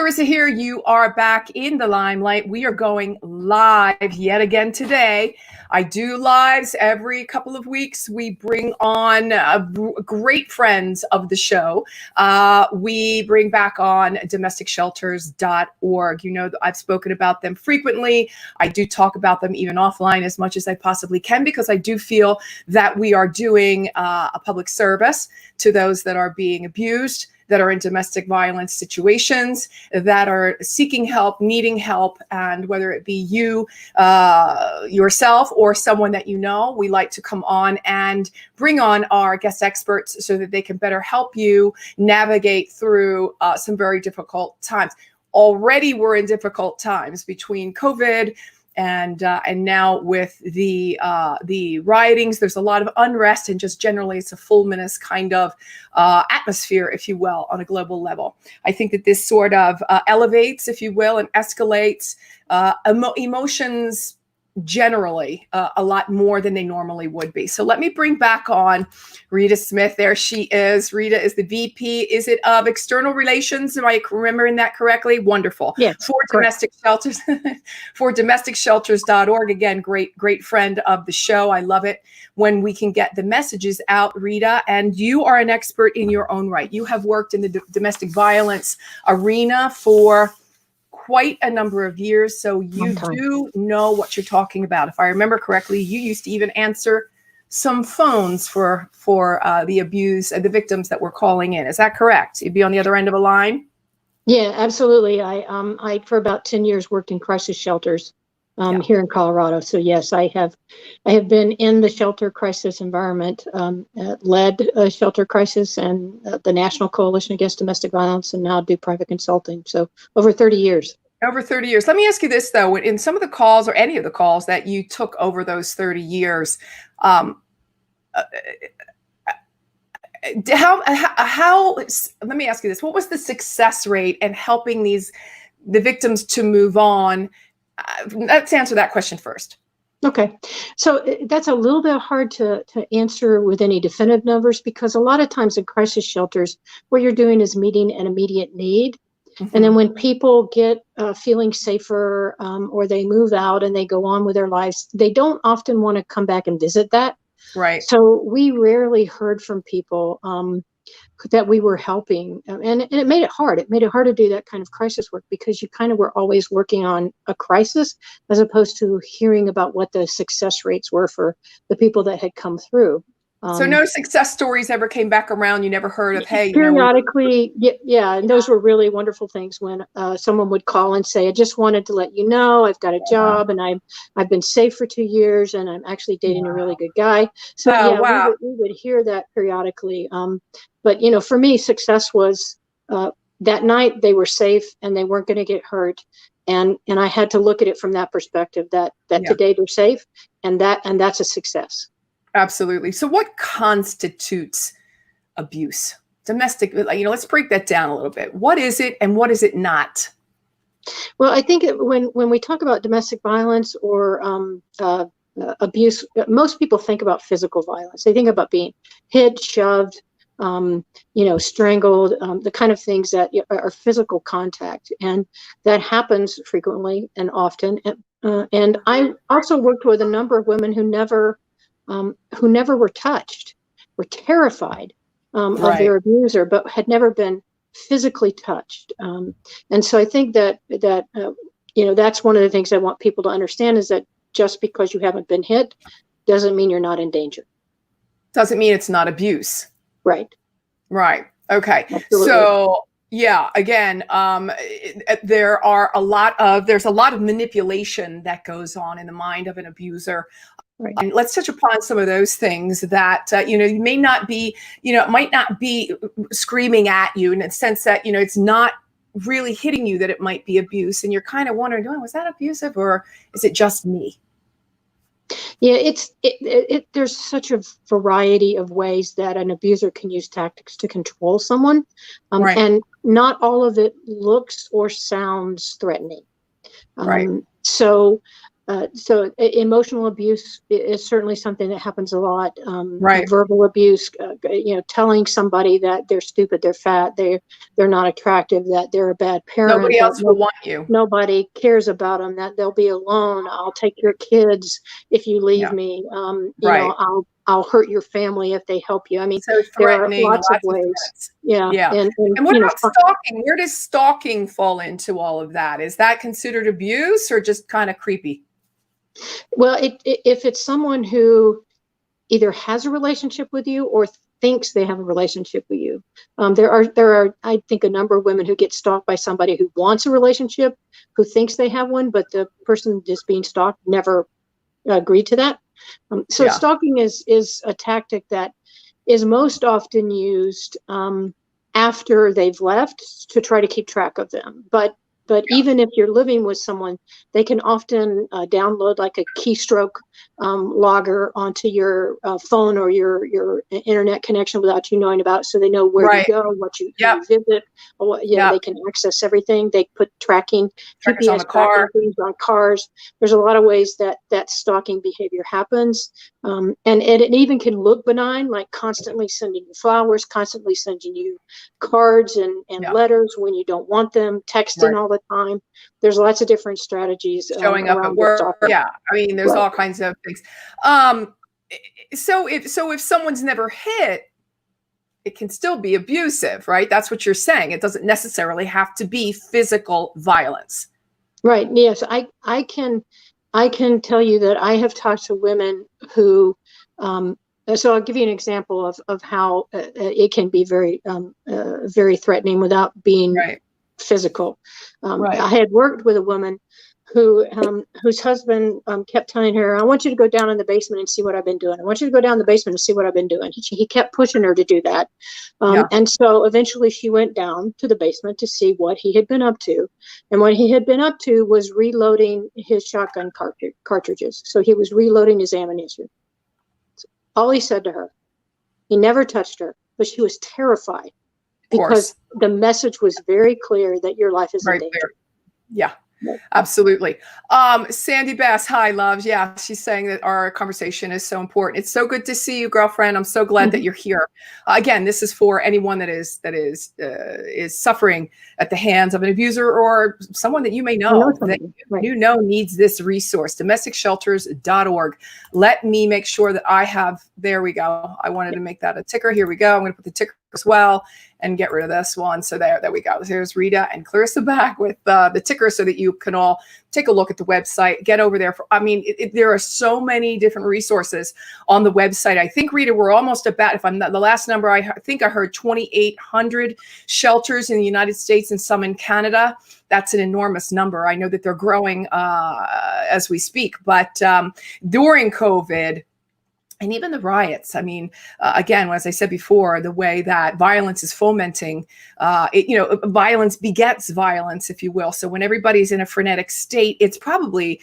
Rita here. You are back in the limelight. We are going live yet again today. I do lives every couple of weeks. We bring on great friends of the show. We bring back on domesticshelters.org. You know, I've spoken about them frequently. I do talk about them even offline as much as I possibly can, because I do feel that we are doing a public service to those that are being abused, that are in domestic violence situations, that are seeking help, needing help, and whether it be you, yourself, or someone that you know, we like to come on and bring on our guest experts so that they can better help you navigate through some very difficult times. Already we're in difficult times between COVID and now with the riotings. There's a lot of unrest, and just generally it's a fulminous kind of atmosphere, if you will, on a global level. I think that this sort of elevates, if you will, and escalates emotions generally a lot more than they normally would be. So let me bring back on Rita Smith. There she is. Rita is the VP, is it of External Relations? Am I remembering that correctly? Wonderful. Yes, for domestic shelters, for domesticshelters.org. Again, great friend of the show. I love it when we can get the messages out, Rita. And you are an expert in your own right. You have worked in the domestic violence arena for quite a number of years, so you do know what you're talking about. If I remember correctly, you used to even answer some phones for the abuse and the victims that were calling in. Is that correct? You'd be on the other end of a line? Yeah, absolutely. I for about 10 years worked in crisis shelters here in Colorado. So yes, I have been in the shelter crisis environment, led a shelter crisis and the National Coalition Against Domestic Violence, and now do private consulting. So over 30 years. Over 30 years. Let me ask you this, though. In some of the calls, or any of the calls that you took over those 30 years, how let me ask you this. What was the success rate in helping the victims to move on? Let's answer that question first. Okay. So that's a little bit hard to answer with any definitive numbers, because a lot of times in crisis shelters, what you're doing is meeting an immediate need. Mm-hmm. And then when people get feeling safer, or they move out and they go on with their lives, they don't often want to come back and visit that. Right. So we rarely heard from people that we were helping. And it made it hard. It made it hard to do that kind of crisis work, because you kind of were always working on a crisis as opposed to hearing about what the success rates were for the people that had come through. So no success stories ever came back around? You never heard of, hey, periodically, yeah, and those were really wonderful things when someone would call and say, I just wanted to let you know I've got a job and I've been safe for 2 years and I'm actually dating a really good guy. So we would hear that periodically. But you know, for me, success was that night they were safe and they weren't going to get hurt. And I had to look at it from that perspective, that today they're safe, and that's a success. Absolutely. So what constitutes abuse? Domestic, let's break that down a little bit. What is it and what is it not? Well, I think when we talk about domestic violence or abuse, most people think about physical violence. They think about being hit, shoved, strangled, the kind of things that are physical contact. And that happens frequently and often. And I also worked with a number of women who never were touched, were terrified of their abuser, but had never been physically touched. And so I think that that's one of the things I want people to understand, is that just because you haven't been hit doesn't mean you're not in danger. Doesn't mean it's not abuse. Right. Okay. Absolutely. So yeah, again, there's a lot of manipulation that goes on in the mind of an abuser. Right. And let's touch upon some of those things that, you may not be, it might not be screaming at you in the sense that, it's not really hitting you, that it might be abuse. And you're kind of wondering, was that abusive, or is it just me? Yeah, there's such a variety of ways that an abuser can use tactics to control someone. And not all of it looks or sounds threatening. So So emotional abuse is certainly something that happens a lot. Right. Verbal abuse, telling somebody that they're stupid, they're fat, they're not attractive, that they're a bad parent, Nobody that else will want you. nobody cares about them, that they'll be alone. I'll take your kids if you leave Yeah. me. Right. I'll hurt your family if they help you. I mean, So there are threatening, lots of lots of ways. threats. Yeah, Yeah. and And what about stalking? Where does stalking fall into all of that? Is that considered abuse or just kind of creepy? well, if it's someone who either has a relationship with you or thinks they have a relationship with you. There are, I think, a number of women who get stalked by somebody who wants a relationship, who thinks they have one, but the person just being stalked never agreed to that. So Yeah. stalking is a tactic that is most often used after they've left to try to keep track of them. But Yeah. even if you're living with someone, they can often download like a keystroke logger onto your phone or your internet connection without you knowing about it, so they know where you Right. go, who Yep. you visit. They can access everything. They put Checkers on the GPS tracking car. things on cars. There's a lot of ways that stalking behavior happens. And it even can look benign, like constantly sending you flowers, constantly sending you cards and Yeah. letters when you don't want them, texting Right. all the time. There's lots of different strategies Showing up at around the work. stalking. Yeah. I mean, there's Right. all kinds of things. Um, so if someone's never hit, it can still be abusive, right? That's what you're saying. It doesn't necessarily have to be physical violence. Right. Yes, I can tell you that I have talked to women who so I'll give you an example of how it can be very threatening without being Right. physical. Right. I had worked with a woman whose husband kept telling her, "I want you to go down in the basement and see what I've been doing. I want you to go down in the basement and see what I've been doing." He kept pushing her to do that. Yeah. And so eventually she went down to the basement to see what he had been up to. And what he had been up to was reloading his shotgun cartridges. So he was reloading his ammunition. All he said to her, he never touched her, but she was terrified Of because course. the message was very clear that your life is in Very danger. clear. Yeah. Right. Absolutely. Sandy Bass, hi, loves. Yeah, she's saying that our conversation is so important. It's so good to see you, girlfriend. I'm so glad that you're here. Again, this is for anyone that is suffering at the hands of an abuser or someone that you may know that Right. you know needs this resource. DomesticShelters.org. Let me make sure that I have. There we go. I wanted to make that a ticker. Here we go. I'm going to put the ticker as well and get rid of this one. So there we go. There's Rita and Clarissa back with the ticker so that you can all take a look at the website, get over there. There are so many different resources on the website. I think, Rita, we're almost about, if I'm not, the last number, I think I heard 2,800 shelters in the United States and some in Canada. That's an enormous number. I know that they're growing as we speak, but during COVID, and even the riots. I mean, again, as I said before, the way that violence is fomenting, violence begets violence, if you will. So when everybody's in a frenetic state, it's probably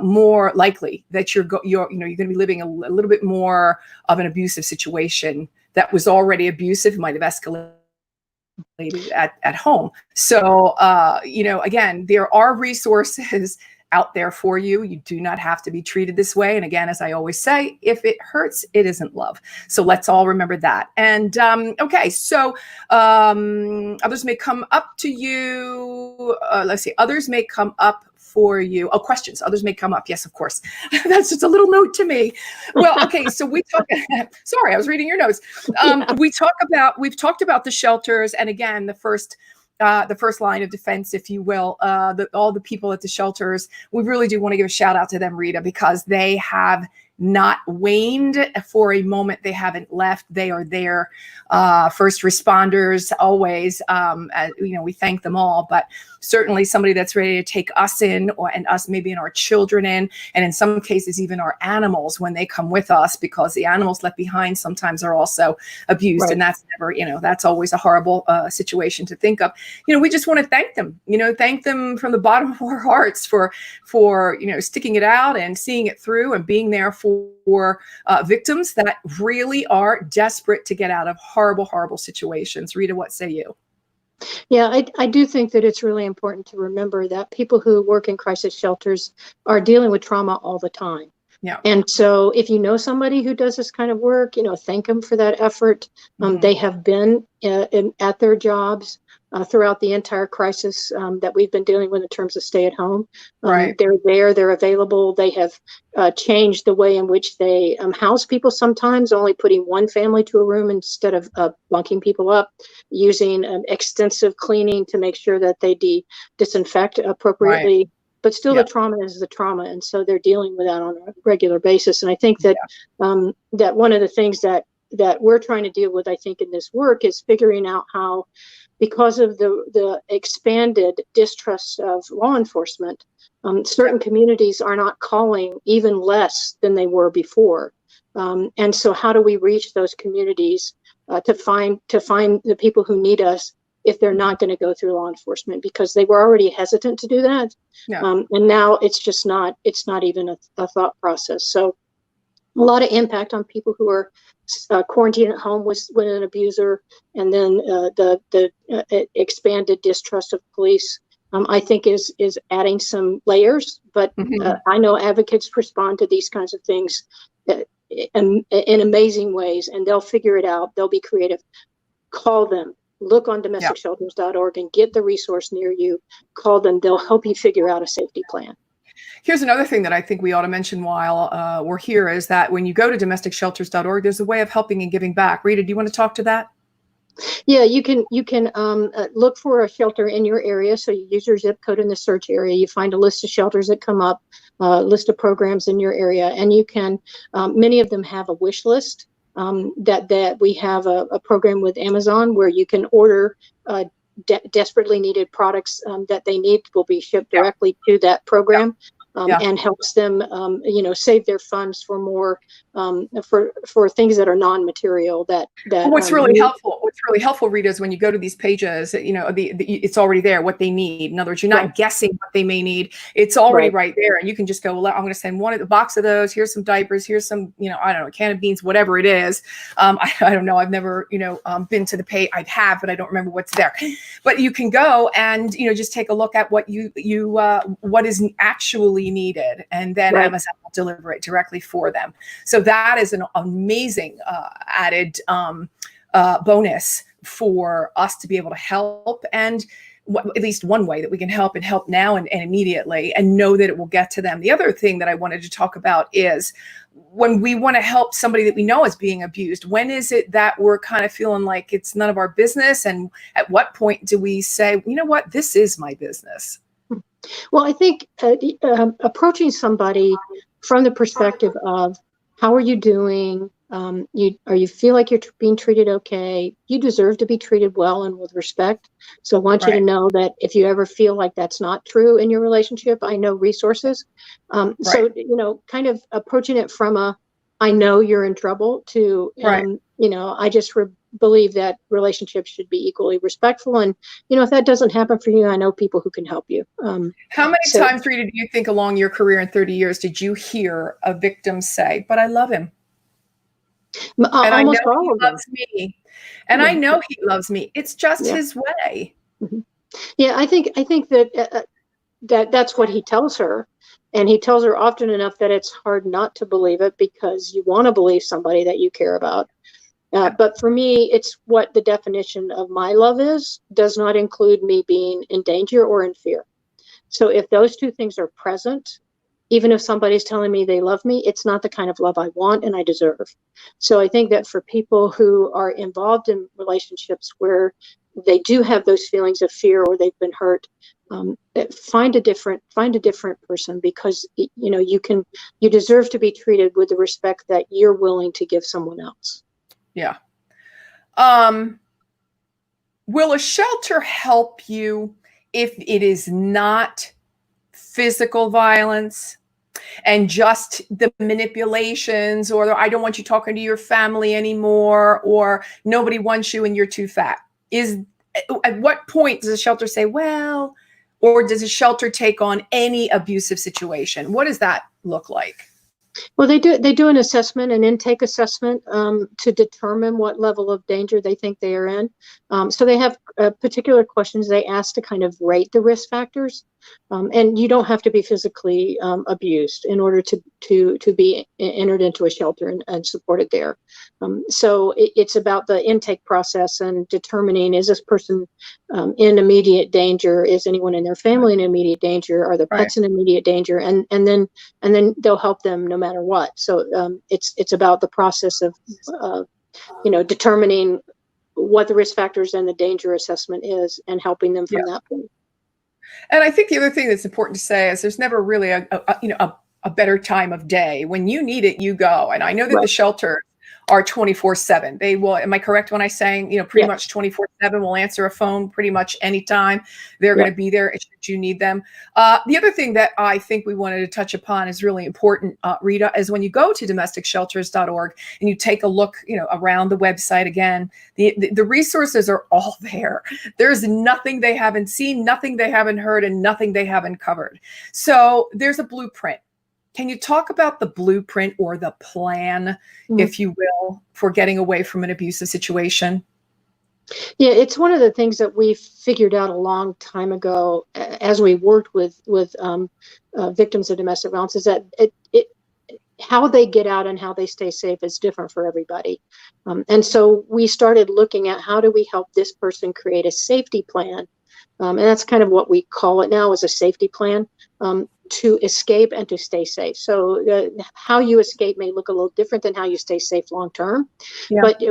more likely that you're going to be living a little bit more of an abusive situation that was already abusive. It might have escalated at home. So, again, there are resources out there for you. You do not have to be treated this way. And again, as I always say, if it hurts, it isn't love. So let's all remember that. And okay, so others may come up to you. Let's see, others may come up for you. Oh, questions. Others may come up. Yes, of course. That's just a little note to me. Well, okay. So we talk. Sorry, I was reading your notes. We've talked about the shelters, and again, the first line of defense, if you will, all the people at the shelters. We really do want to give a shout out to them, Rita, because they have not waned for a moment. They haven't left. They are there. First responders, always. We thank them all, but certainly somebody that's ready to take us in, and us maybe and our children in, and in some cases even our animals when they come with us, because the animals left behind sometimes are also abused, right. And that's never, that's always a horrible situation to think of. We just want to thank them. Thank them from the bottom of our hearts for sticking it out and seeing it through and being there for victims that really are desperate to get out of horrible, horrible situations. Rita, what say you? Yeah, I do think that it's really important to remember that people who work in crisis shelters are dealing with trauma all the time. Yeah. And so if you know somebody who does this kind of work, thank them for that effort. They have been at their jobs throughout the entire crisis that we've been dealing with in terms of stay at home. Right. They're there, they're available. They have changed the way in which they house people sometimes, only putting one family to a room instead of bunking people up, using extensive cleaning to make sure that they disinfect Right. appropriately. But still, Yeah. the trauma is the trauma, and so they're dealing with that on a regular basis. And I think that that one of the things that we're trying to deal with, I think, in this work is figuring out how, because of the expanded distrust of law enforcement, certain communities are not calling, even less than they were before. And so, how do we reach those communities to find the people who need us if they're not going to go through law enforcement, because they were already hesitant to do that. Yeah. And now it's not even a thought process. So a lot of impact on people who are quarantined at home with an abuser, and then the expanded distrust of police, I think is adding some layers. But I know advocates respond to these kinds of things in amazing ways, and they'll figure it out. They'll be creative. Call them. Look on domesticshelters.org and get the resource near you. Call them. They'll help you figure out a safety plan. Here's another thing that I think we ought to mention while we're here is that when you go to domesticshelters.org, there's a way of helping and giving back. Rita, do you want to talk to that? Yeah, you can look for a shelter in your area. So you use your zip code in the search area. You find a list of shelters that come up, list of programs in your area, and you can. Many of them have a wish list. That we have a program with Amazon where you can order desperately needed products that they need will be shipped directly to that program. And helps them, save their funds for more, for things that are non-material. What's really helpful, Rita, is when you go to these pages, it's already there what they need. In other words, you're not guessing what they may need. It's already right there, and you can just go, well, I'm going to send a box of those. Here's some diapers. Here's some, I don't know, a can of beans, whatever it is. I don't know. I've never, been to the page. I have, but I don't remember what's there. But you can go and just take a look at what what is actually needed, and then Amazon will deliver it directly for them. So that is an amazing added bonus for us to be able to help, and at least one way that we can help now and immediately, and know that it will get to them. The other thing that I wanted to talk about is when we want to help somebody that we know is being abused, when is it that we're kind of feeling like it's none of our business? And at what point do we say, you know what, this is my business? Well, I think approaching somebody from the perspective of, how are you doing? You feel like you're being treated okay? You deserve to be treated well and with respect. So I want you to know that if you ever feel like that's not true in your relationship, I know resources. So, kind of approaching it from I know you're in trouble to, I just believe that relationships should be equally respectful. And, if that doesn't happen for you, I know people who can help you. How many times, Rita, do you think along your career in 30 years did you hear a victim say, but I love him? And I know he loves me. And I know he loves me. It's just his way. Mm-hmm. Yeah, I think that that's what he tells her. And he tells her often enough that it's hard not to believe it, because you want to believe somebody that you care about. But for me, it's what the definition of my love does not include me being in danger or in fear. So if those two things are present, even if somebody's telling me they love me, it's not the kind of love I want and I deserve. So I think that for people who are involved in relationships where they do have those feelings of fear or they've been hurt, find a different person, because you deserve to be treated with the respect that you're willing to give someone else. Yeah. Will a shelter help you if it is not physical violence and just the manipulations, or I don't want you talking to your family anymore, or nobody wants you and you're too fat? At what point does a shelter say, well, or does a shelter take on any abusive situation? What does that look like? Well, they do an assessment, an intake assessment, to determine what level of danger they think they are in. So they have particular questions they ask to kind of rate the risk factors. And you don't have to be physically abused in order to be entered into a shelter and supported there. So it's about the intake process and determining, is this person in immediate danger? Is anyone in their family in immediate danger? Are their Right. pets in immediate danger? And then they'll help them no matter what. So it's about the process of determining what the risk factors and the danger assessment is, and helping them from that point. And I think the other thing that's important to say is there's never really a better time of day. When you need it, you go. And I know that the shelter are 24/7. They will, am I correct when I saying, pretty much 24/7 will answer a phone pretty much anytime. They're going to be there should you need them. The other thing that I think we wanted to touch upon is really important, Rita, is when you go to domesticshelters.org and you take a look, around the website again, the resources are all there. There's nothing they haven't seen, nothing they haven't heard, and nothing they haven't covered. So there's a blueprint. Can you talk about the blueprint or the plan, if you will, for getting away from an abusive situation? Yeah, it's one of the things that we figured out a long time ago as we worked with victims of domestic violence, is that how they get out and how they stay safe is different for everybody. And so we started looking at, how do we help this person create a safety plan? And that's kind of what we call it now, is a safety plan, to escape and to stay safe. So how you escape may look a little different than how you stay safe long term. But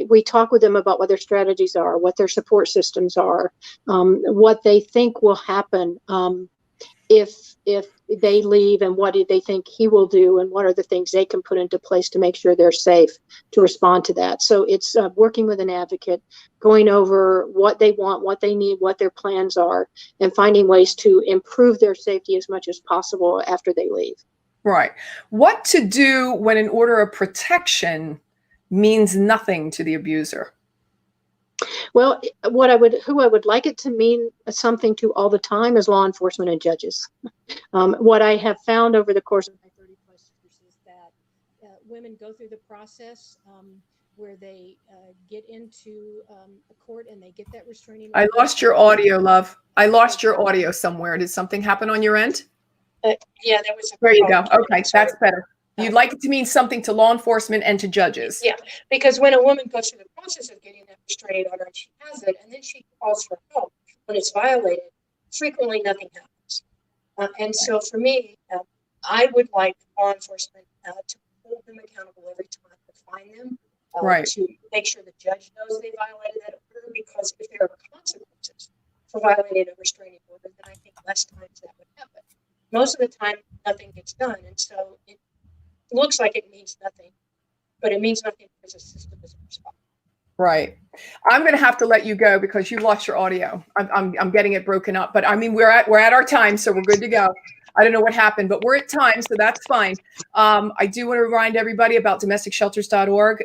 we talk with them about what their strategies are, what their support systems are, what they think will happen if they leave, and what do they think he will do, and what are the things they can put into place to make sure they're safe to respond to that. So it's working with an advocate, going over what they want, what they need, what their plans are, and finding ways to improve their safety as much as possible after they leave. Right. What to do when an order of protection means nothing to the abuser? Well, who I would like it to mean something to all the time is law enforcement and judges. What I have found over the course of my 30 plus years is that women go through the process where they get into a court and they get that restraining order. I lost your audio, love. I lost your audio somewhere. Did something happen on your end? Yeah, there was. There you go. Okay, that's better. You'd like it to mean something to law enforcement and to judges. Yeah, because when a woman goes through the process of getting that restraining order and she has it, and then she calls for help when it's violated, frequently nothing happens. And so for me, I would like law enforcement to hold them accountable every time, to find them, to make sure the judge knows they violated that order, because if there are consequences for violating a restraining order, then I think less times that would happen. Most of the time, nothing gets done, and so it looks like it means nothing, but it means nothing because the system isn't responding. Right. I'm going to have to let you go because you lost your audio. I'm getting it broken up, but I mean, we're at our time, so we're good to go. I don't know what happened, but we're at time, so that's fine. I do want to remind everybody about domesticshelters.org.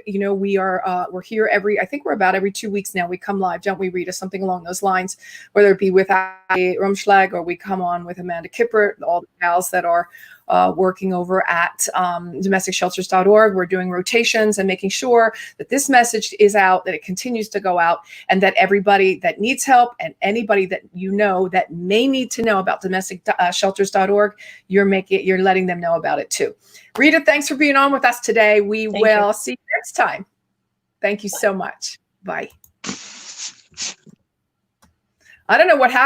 We're here I think we're about every 2 weeks now. We come live, don't we, Rita? Something along those lines, whether it be with Ali Rumschlag or we come on with Amanda Kipper, all the gals that are working over at domesticshelters.org. We're doing rotations and making sure that this message is out, that it continues to go out, and that everybody that needs help and anybody that that may need to know about domesticshelters.org, you're letting them know about it too. Rita, thanks for being on with us today. We will see you next time. Thank you so much. Bye. I don't know what happened.